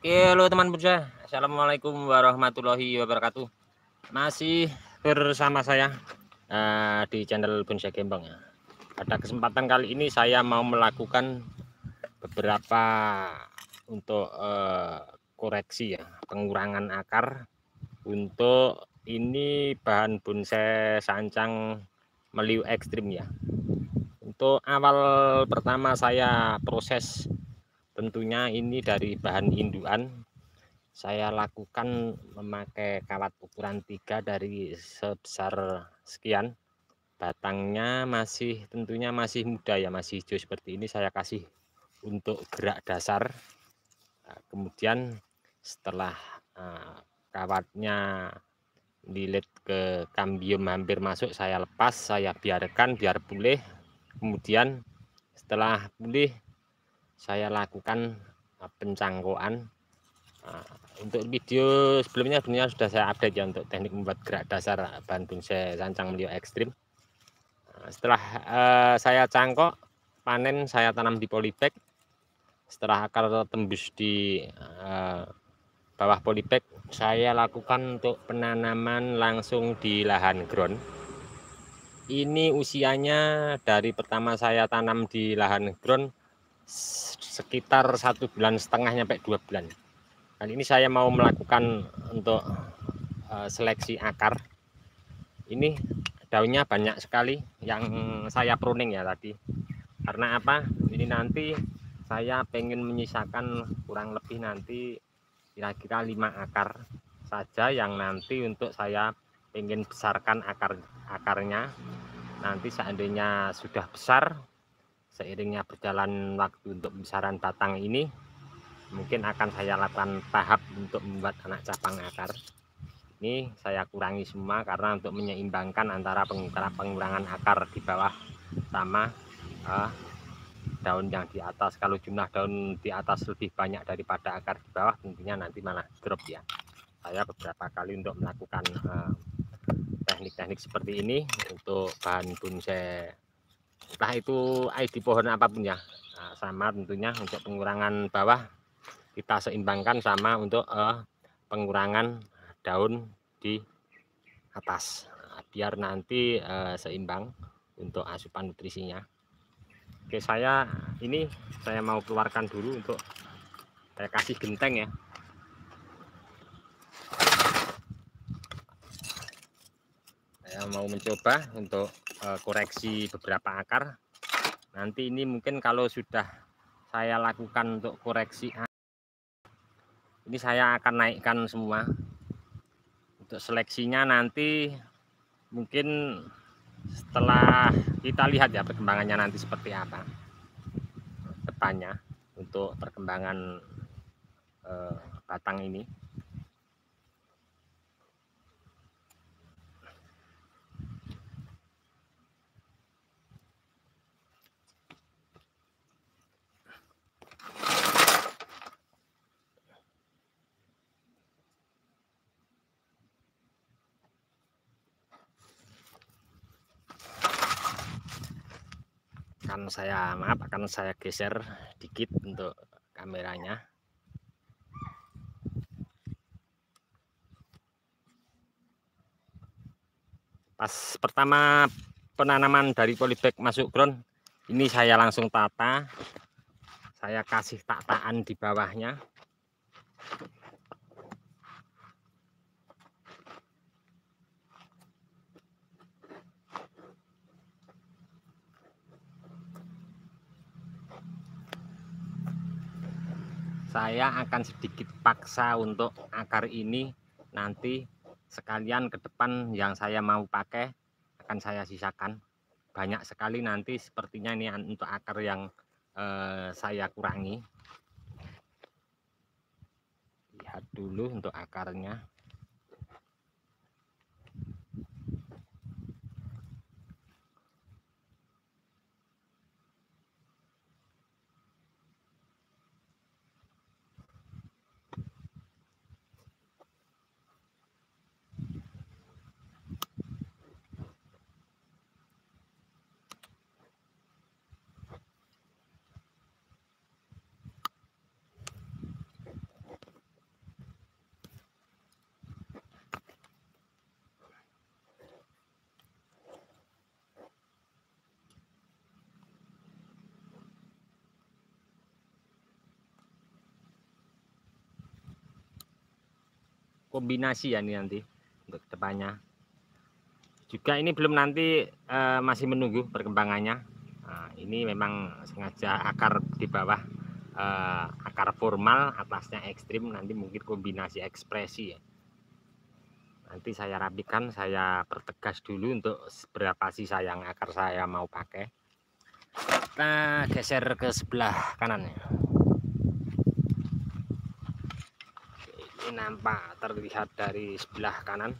Oke, halo teman muda. Assalamualaikum warahmatullahi wabarakatuh. Masih bersama saya di channel Bonsai Gembong ya. Pada kesempatan kali ini saya mau melakukan beberapa untuk koreksi ya, pengurangan akar untuk ini bahan bonsai sancang meliu ekstrim ya. Untuk awal pertama saya proses, tentunya ini dari bahan indukan. Saya lakukan memakai kawat ukuran 3 dari sebesar sekian. Batangnya tentunya masih muda ya, masih hijau seperti ini. Saya kasih untuk gerak dasar. Nah, kemudian setelah kawatnya lilit ke kambium hampir masuk, saya lepas, saya biarkan biar pulih. Kemudian setelah pulih saya lakukan pencangkokan. Nah, untuk video sebelumnya sebenarnya sudah saya update ya, untuk teknik membuat gerak dasar bahan bonsai sancang meliu ekstrim. Nah, setelah saya cangkok, panen, saya tanam di polybag. Setelah akar tembus di bawah polybag, saya lakukan untuk penanaman langsung di lahan ground. Ini usianya dari pertama saya tanam di lahan ground sekitar 1,5 bulan sampai 2 bulan. Kali ini saya mau melakukan untuk seleksi akar. Ini daunnya banyak sekali yang saya pruning ya tadi. Karena apa? Ini nanti saya pengen menyisakan kurang lebih nanti kira-kira 5 akar saja yang nanti untuk saya pengen besarkan akarnya. Nanti seandainya sudah besar, seiringnya berjalan waktu untuk pembesaran batang ini, mungkin akan saya lakukan tahap untuk membuat anak cabang akar. Ini saya kurangi semua karena untuk menyeimbangkan antara pengurangan akar di bawah sama daun yang di atas. Kalau jumlah daun di atas lebih banyak daripada akar di bawah, tentunya nanti malah drop ya. Saya beberapa kali untuk melakukan teknik-teknik seperti ini untuk bahan bonsai, entah itu ID pohon apapun ya. Nah, sama tentunya untuk pengurangan bawah kita seimbangkan sama untuk pengurangan daun di atas, biar nanti seimbang untuk asupan nutrisinya. Oke, saya mau keluarkan dulu untuk saya kasih genteng ya. Saya mau mencoba untuk koreksi beberapa akar. Nanti ini mungkin kalau sudah saya lakukan untuk koreksi, ini saya akan naikkan semua. Untuk seleksinya nanti mungkin setelah kita lihat ya perkembangannya nanti seperti apa depannya untuk perkembangan batang ini. Akan saya geser dikit untuk kameranya. Pas pertama penanaman dari polybag masuk ground, ini saya langsung tata, saya kasih tataan di bawahnya. Saya akan sedikit paksa untuk akar ini, nanti sekalian ke depan yang saya mau pakai akan saya sisakan. Banyak sekali nanti sepertinya ini untuk akar yang saya kurangi. Lihat dulu untuk akarnya. kombinasi ya ini nanti untuk depannya. Juga ini belum nanti masih menunggu perkembangannya. Nah, ini memang sengaja akar di bawah akar formal, atasnya ekstrim, nanti mungkin kombinasi ekspresi ya. Nanti saya rapikan, saya pertegas dulu untuk berapa sisa yang akar saya mau pakai. Kita geser ke sebelah kanan ya. Ini nampak terlihat dari sebelah kanan.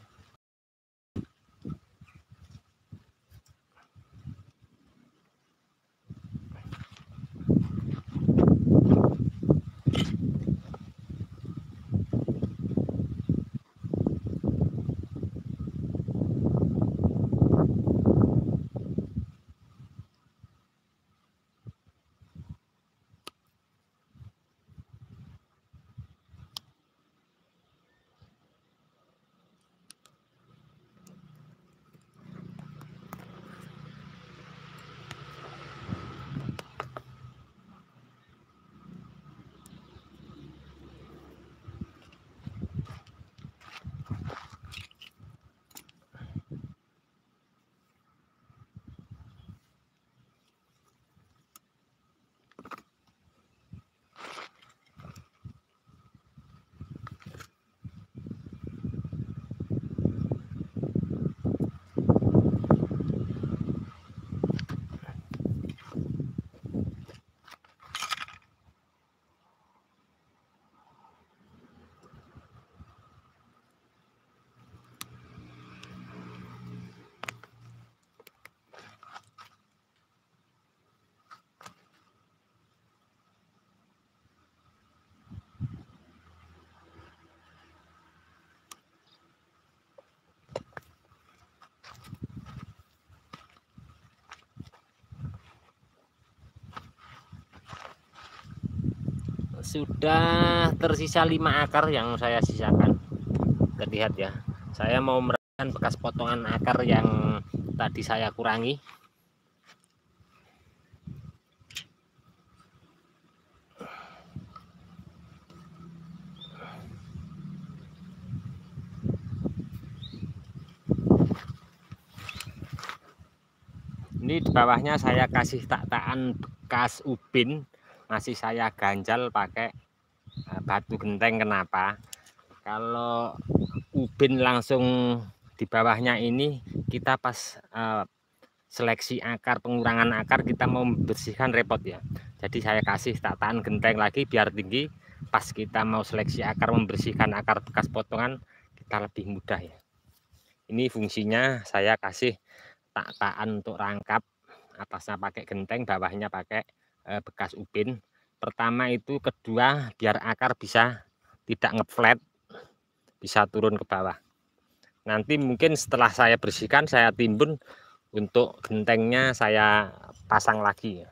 Sudah tersisa 5 akar yang saya sisakan. Terlihat ya, saya mau merapikan bekas potongan akar yang tadi saya kurangi. Ini di bawahnya saya kasih tataan bekas ubin, masih saya ganjal pakai batu genteng. Kenapa? Kalau ubin langsung di bawahnya ini, kita pas seleksi akar, pengurangan akar, kita mau membersihkan repot ya. Jadi saya kasih tataan genteng lagi biar tinggi. Pas kita mau seleksi akar, membersihkan akar bekas potongan, kita lebih mudah ya. Ini fungsinya saya kasih tataan untuk rangkap, atasnya pakai genteng, bawahnya pakai bekas ubin. Pertama itu, kedua biar akar bisa tidak ngeflat, bisa turun ke bawah. Nanti mungkin setelah saya bersihkan, saya timbun, untuk gentengnya saya pasang lagi.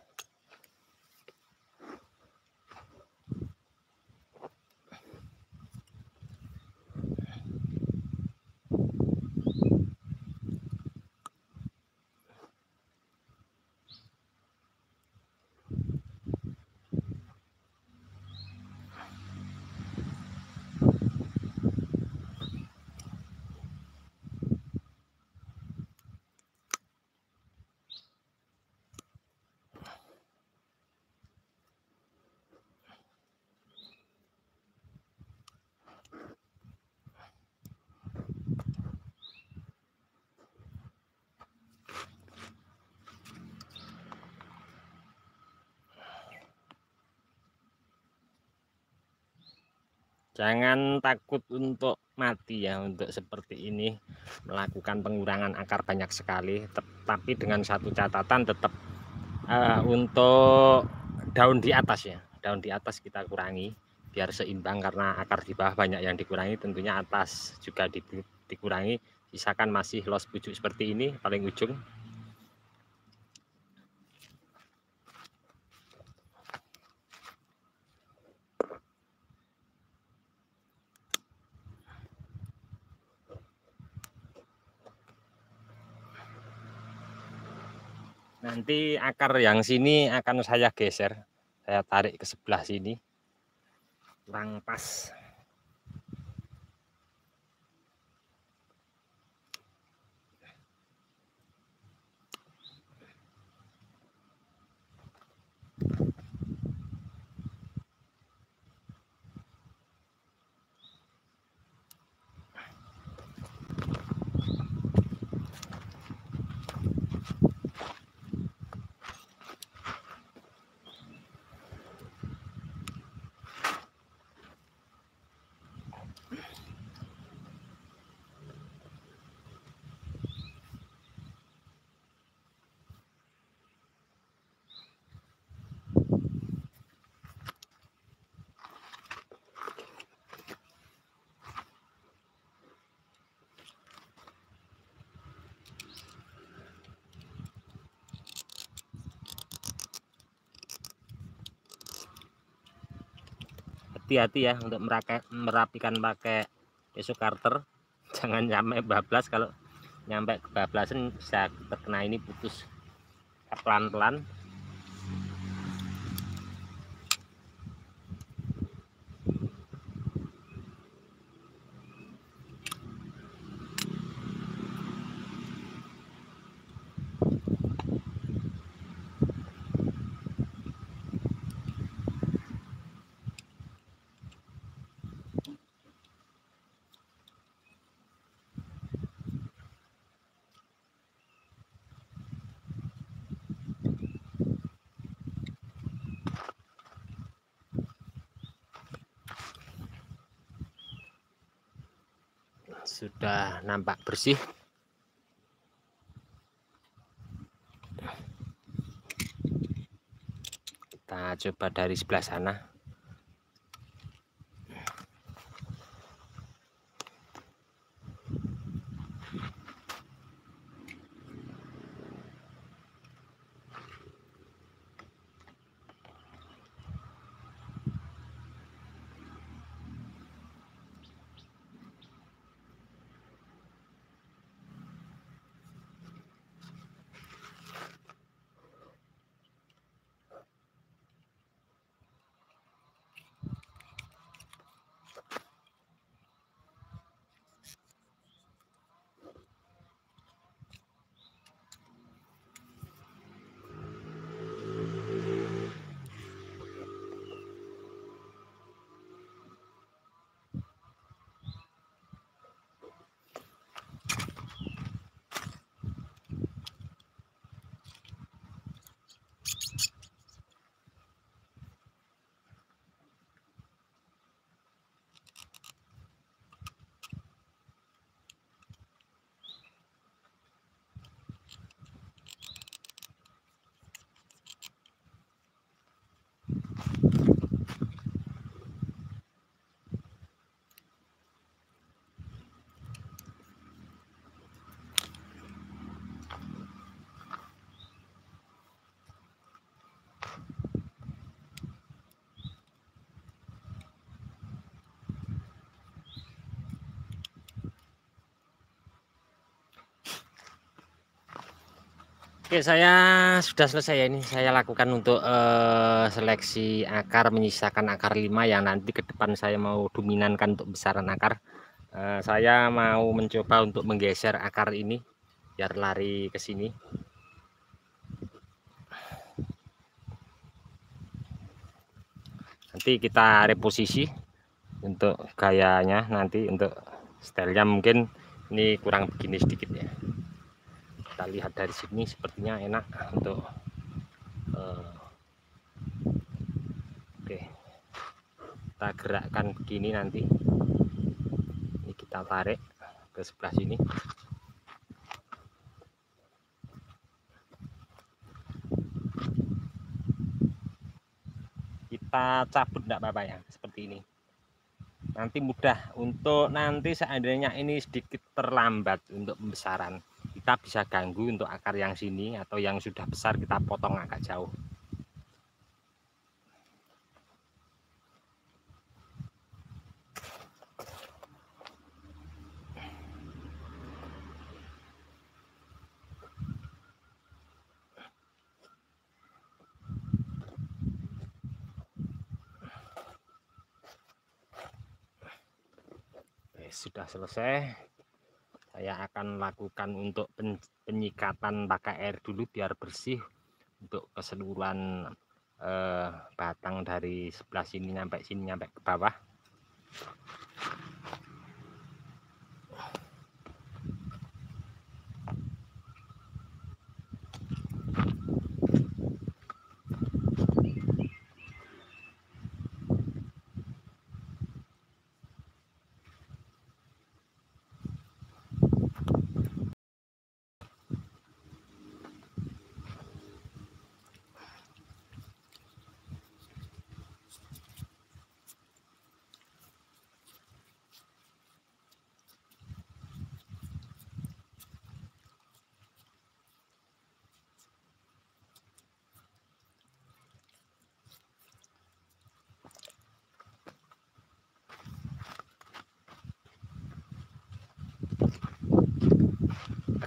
Jangan takut untuk mati ya, untuk seperti ini melakukan pengurangan akar banyak sekali, tapi dengan satu catatan, tetap untuk daun di atas ya, daun di atas kita kurangi biar seimbang, karena akar di bawah banyak yang dikurangi, tentunya atas juga dikurangi, sisakan masih los pucuk seperti ini paling ujung. Nanti akar yang sini akan saya geser, saya tarik ke sebelah sini, kurang pas. hati-hati ya untuk merapikan pakai pisau cutter. Jangan sampai bablas, kalau nyampe kebablasan bisa terkena ini, putus. Pelan-pelan. Sudah nampak bersih. Kita coba dari sebelah sana. Oke, saya sudah selesai ya. Ini saya lakukan untuk seleksi akar, menyisakan akar 5 yang nanti ke depan saya mau dominankan untuk besaran akar. Saya mau mencoba untuk menggeser akar ini biar lari ke sini. Nanti kita reposisi untuk gayanya, nanti untuk stylenya mungkin ini kurang begini sedikit ya. Kita lihat dari sini sepertinya enak untuk oke, kita gerakkan begini, nanti ini kita tarik ke sebelah sini. Kita cabut enggak apa-apa ya, seperti ini. Nanti mudah untuk nanti seandainya ini sedikit terlambat untuk pembesaran, kita bisa ganggu untuk akar yang sini atau yang sudah besar kita potong agak jauh. Sudah selesai. Saya akan lakukan untuk penyikatan pakai air dulu biar bersih untuk keseluruhan batang dari sebelah sini sampai ke bawah.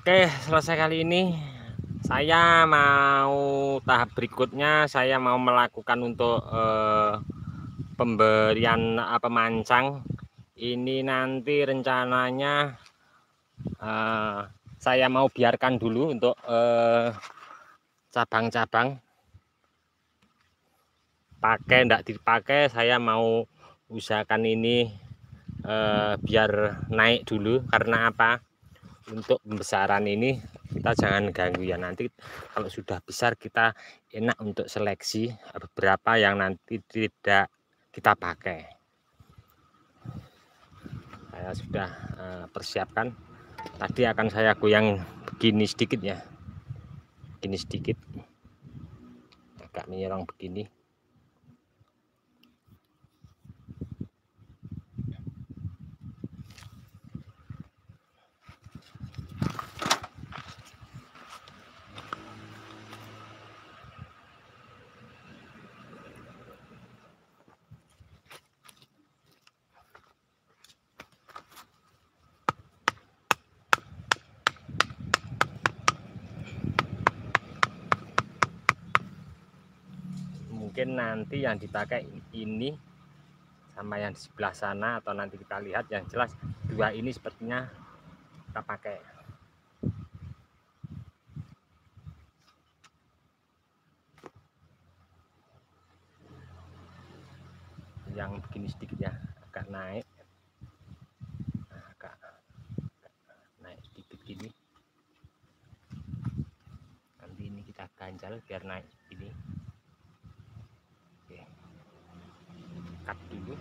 Oke, selesai kali ini. Saya mau tahap berikutnya, saya mau melakukan untuk pemberian pemancang. Ini nanti rencananya saya mau biarkan dulu untuk cabang-cabang. Pakai enggak dipakai, saya mau usahakan ini biar naik dulu. Karena apa? Untuk pembesaran ini kita jangan ganggu ya, nanti kalau sudah besar kita enak untuk seleksi beberapa yang nanti tidak kita pakai. Saya sudah persiapkan, tadi akan saya goyang begini sedikit ya, begini sedikit, agak menyerong begini. Mungkin nanti yang dipakai ini sama yang di sebelah sana, atau nanti kita lihat. Yang jelas dua ini sepertinya kita pakai. Yang begini sedikit ya, agak naik, agak naik sedikit gini. Nanti ini kita ganjal biar naik ini. Oke, cut dulu.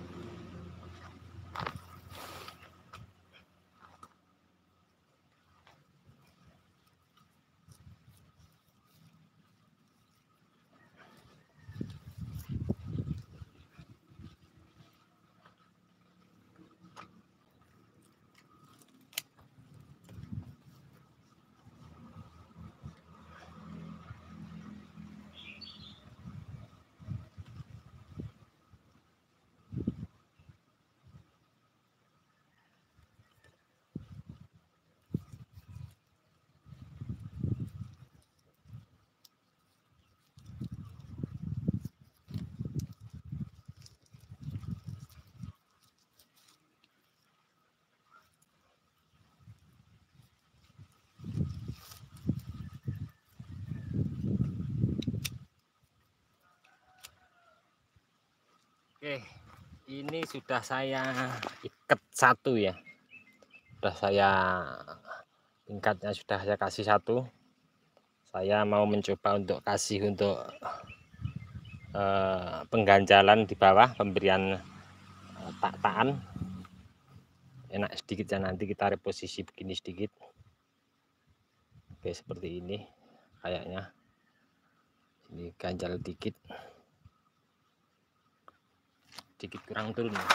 Oke, ini sudah saya ikat satu ya, sudah saya tingkatnya sudah saya kasih satu. Saya mau mencoba untuk kasih untuk pengganjalan di bawah, pemberian tak-takan enak sedikit ya, nanti kita reposisi begini sedikit. Oke, seperti ini kayaknya, ini ganjal dikit kurang turun ya.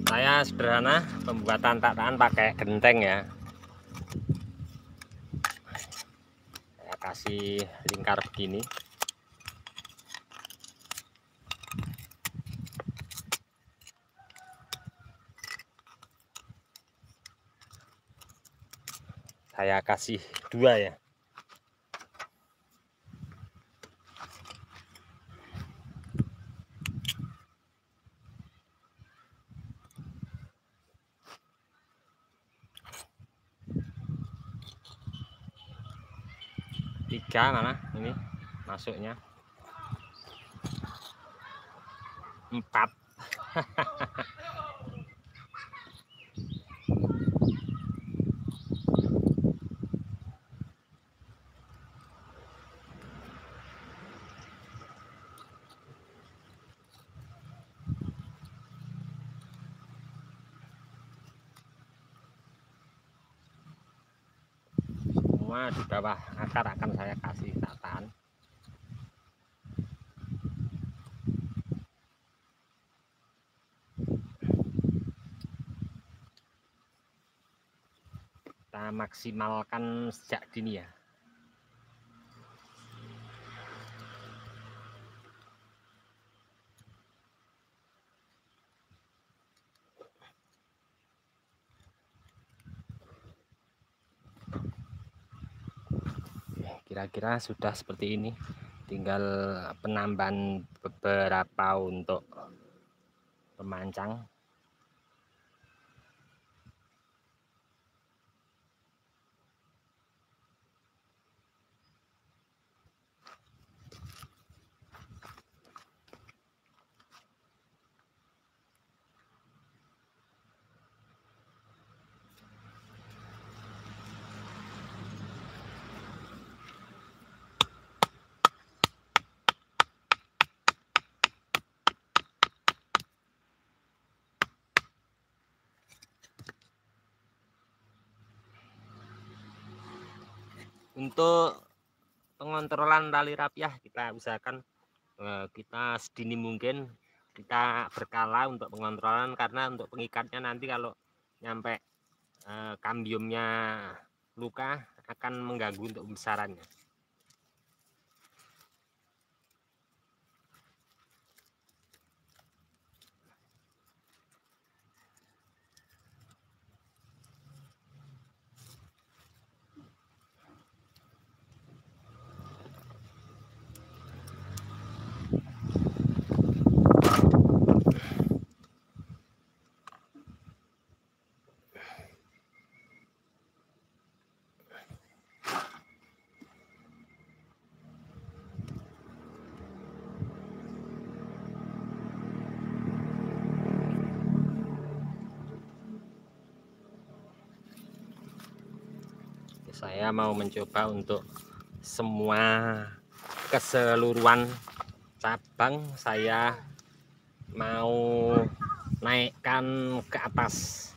Saya sederhana pembuatan tak-takan pakai genteng ya. Saya kasih lingkar begini. Saya kasih dua ya. Tiga mana ini masuknya, 4. Semua di bawah akar akan saya kasih tatan. Kita kita maksimalkan sejak dini ya. Kira-kira sudah seperti ini, tinggal penambahan beberapa untuk pemancang. Untuk pengontrolan tali rapiah kita usahakan kita sedini mungkin kita berkala untuk pengontrolan, karena untuk pengikatnya nanti kalau nyampe kambiumnya luka akan mengganggu untuk pembesarannya. Saya mau mencoba untuk semua keseluruhan cabang, saya mau naikkan ke atas.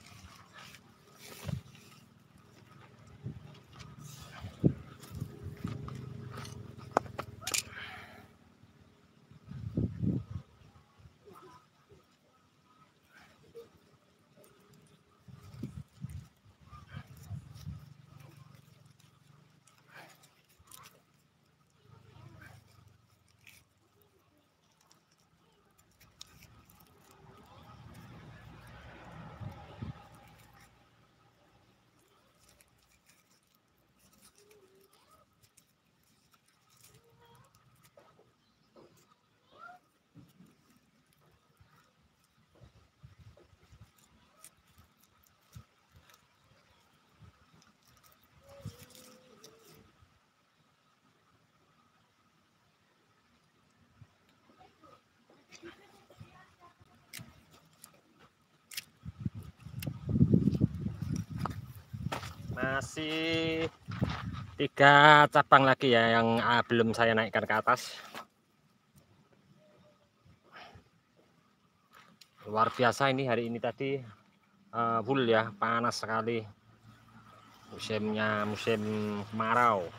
Masih 3 cabang lagi ya yang belum saya naikkan ke atas. Luar biasa ini hari ini tadi full ya, panas sekali. Musimnya musim kemarau.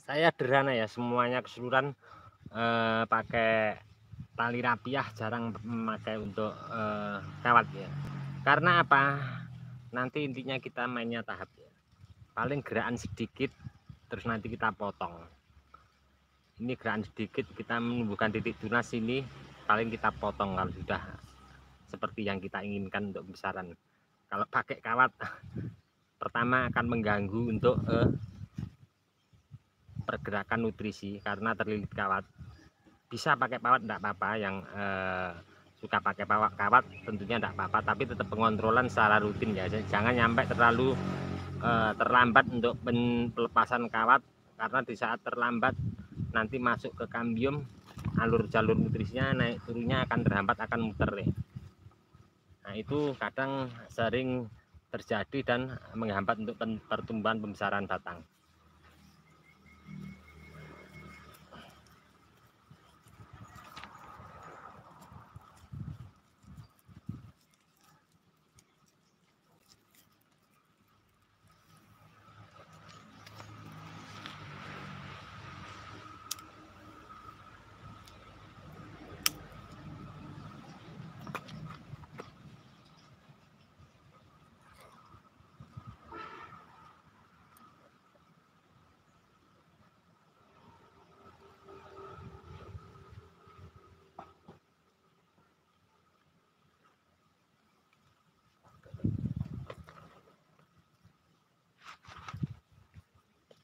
Saya sederhana ya, semuanya keseluruhan pakai tali rapiah, jarang memakai untuk kawat ya. Karena apa? Nanti intinya kita mainnya tahap ya. Paling gerakan sedikit terus nanti kita potong. Ini gerakan sedikit kita menumbuhkan titik tunas ini, paling kita potong kalau sudah seperti yang kita inginkan untuk besaran. Kalau pakai kawat pertama akan mengganggu untuk pergerakan nutrisi karena terlilit kawat. Bisa pakai kawat enggak apa-apa, yang suka pakai kawat tentunya enggak apa-apa, tapi tetap pengontrolan secara rutin ya. Jangan sampai terlalu terlambat untuk pelepasan kawat, karena di saat terlambat nanti masuk ke kambium, alur jalur nutrisinya naik turunnya akan terhambat, akan muter ya. Nah itu kadang sering terjadi dan menghambat untuk pertumbuhan pembesaran batang.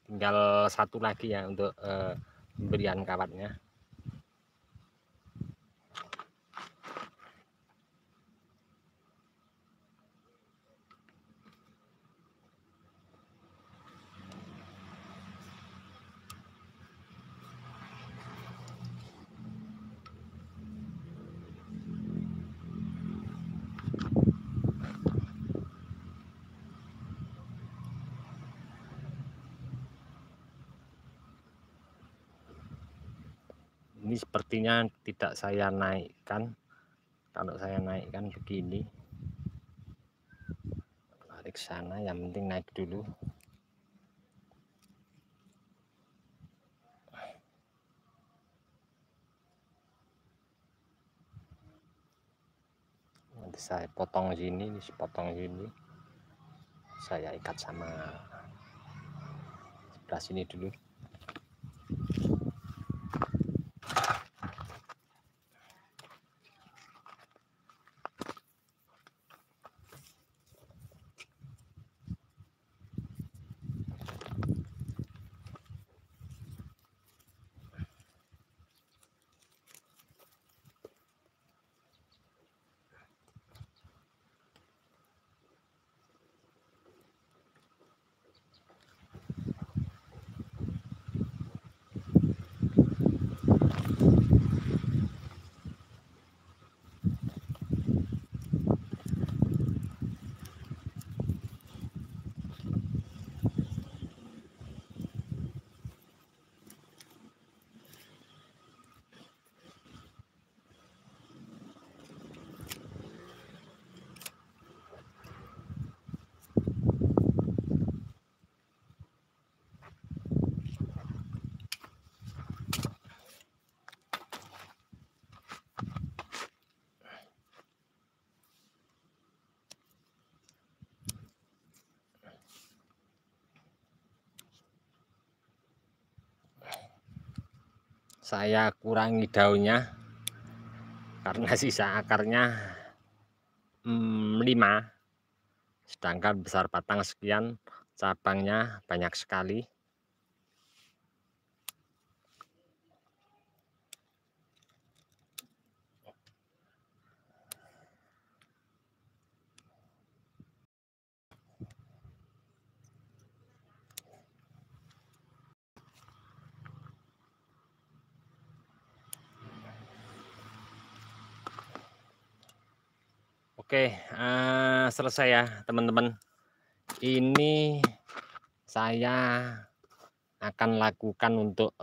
Tinggal satu lagi ya untuk pemberian kawatnya. Ini sepertinya tidak saya naikkan. Kalau saya naikkan begini, tarik sana, yang penting naik dulu. Nanti saya potong sini, potong sini, saya ikat sama sebelah sini dulu. Saya kurangi daunnya karena sisa akarnya 5, sedangkan besar batang sekian, cabangnya banyak sekali. Oke, selesai ya teman-teman. Ini saya akan lakukan untuk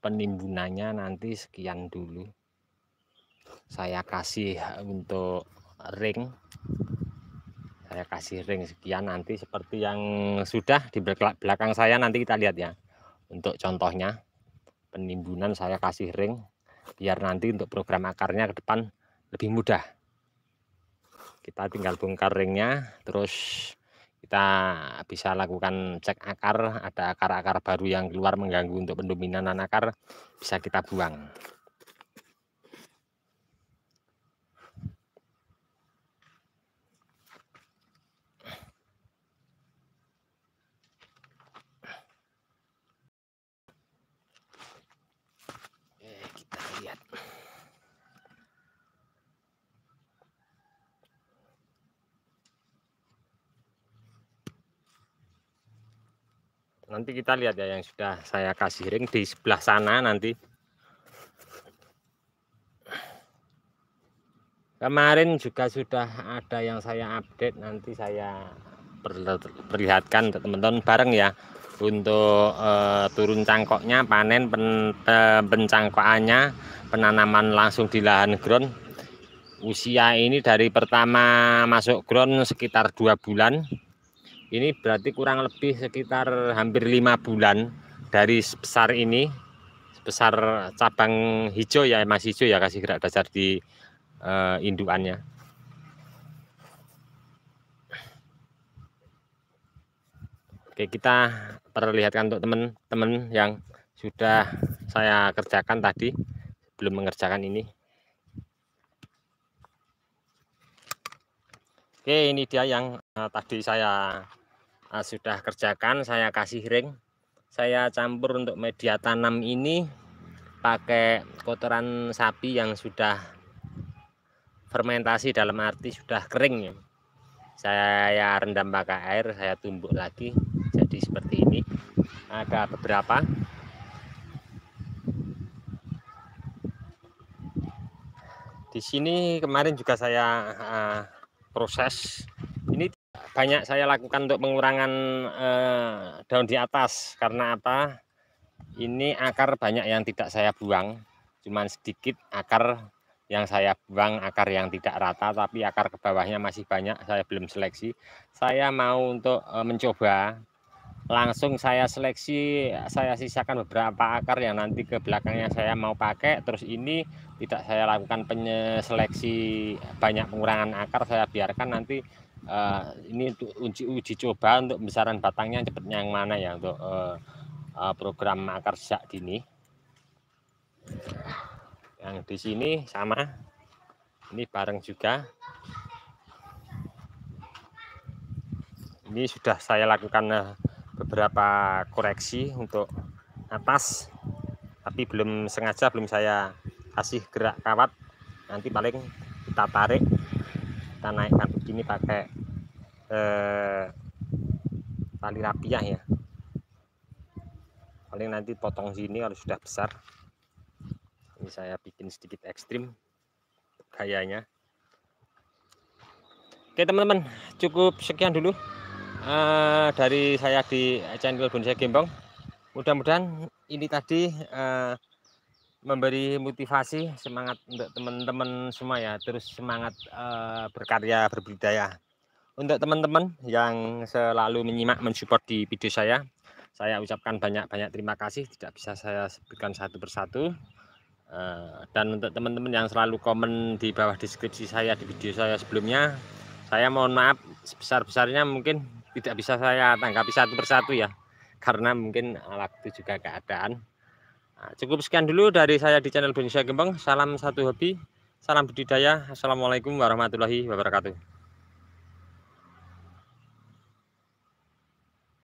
penimbunannya nanti sekian dulu. Saya kasih untuk ring, saya kasih ring sekian, nanti seperti yang sudah di belakang saya, nanti kita lihat ya. Untuk contohnya penimbunan saya kasih ring biar nanti untuk program akarnya ke depan lebih mudah. Kita tinggal bongkar ringnya, terus kita bisa lakukan cek akar. Ada akar-akar baru yang keluar mengganggu untuk pendominanan akar, bisa kita buang. Kita lihat. Nanti kita lihat ya yang sudah saya kasih ring di sebelah sana nanti. Kemarin juga sudah ada yang saya update, nanti saya perlihatkan teman-teman bareng ya untuk turun cangkoknya, panen, pencangkokannya, penanaman langsung di lahan ground. Usia ini dari pertama masuk ground sekitar 2 bulan. Ini berarti kurang lebih sekitar hampir 5 bulan dari sebesar ini, sebesar cabang hijau ya, masih hijau ya, kasih gerak dasar di indukannya. Oke, kita perlihatkan untuk teman-teman yang sudah saya kerjakan tadi belum mengerjakan ini. Oke, ini dia yang tadi saya sudah kerjakan, saya kasih ring. Saya campur untuk media tanam ini pakai kotoran sapi yang sudah fermentasi, dalam arti sudah kering ya. Saya rendam pakai air, saya tumbuk lagi jadi seperti ini. Ada beberapa. Di sini kemarin juga saya proses. Ini banyak saya lakukan untuk pengurangan daun di atas. Karena apa? Ini akar banyak yang tidak saya buang, cuman sedikit akar yang saya buang, akar yang tidak rata, tapi akar ke bawahnya masih banyak, saya belum seleksi. Saya mau untuk mencoba, langsung saya seleksi, saya sisakan beberapa akar yang nanti ke belakangnya saya mau pakai. Terus ini tidak saya lakukan seleksi banyak pengurangan akar, saya biarkan nanti ini untuk uji coba untuk pembesaran batangnya cepatnya yang mana ya untuk program akar sejak dini. Yang di sini sama, ini bareng juga. Ini sudah saya lakukan beberapa koreksi untuk atas, tapi belum sengaja, belum saya kasih gerak kawat. Nanti paling kita tarik, kita naikkan begini pakai tali rapiah ya. Paling nanti potong sini kalau sudah besar. Ini saya bikin sedikit ekstrim gayanya. Oke teman-teman, cukup sekian dulu dari saya di channel Bonsai Gembong. Mudah-mudahan ini tadi memberi motivasi, semangat untuk teman-teman semua ya, terus semangat berkarya, berbudidaya. Untuk teman-teman yang selalu menyimak, mensupport di video saya ucapkan banyak-banyak terima kasih, tidak bisa saya sebutkan satu persatu. Dan untuk teman-teman yang selalu komen di bawah deskripsi saya di video saya sebelumnya, saya mohon maaf sebesar-besarnya, mungkin tidak bisa saya tanggapi satu persatu ya, karena mungkin waktu juga keadaan. Cukup sekian dulu dari saya di channel Bonsai Gembong. Salam satu hobi, salam budidaya. Assalamualaikum warahmatullahi wabarakatuh.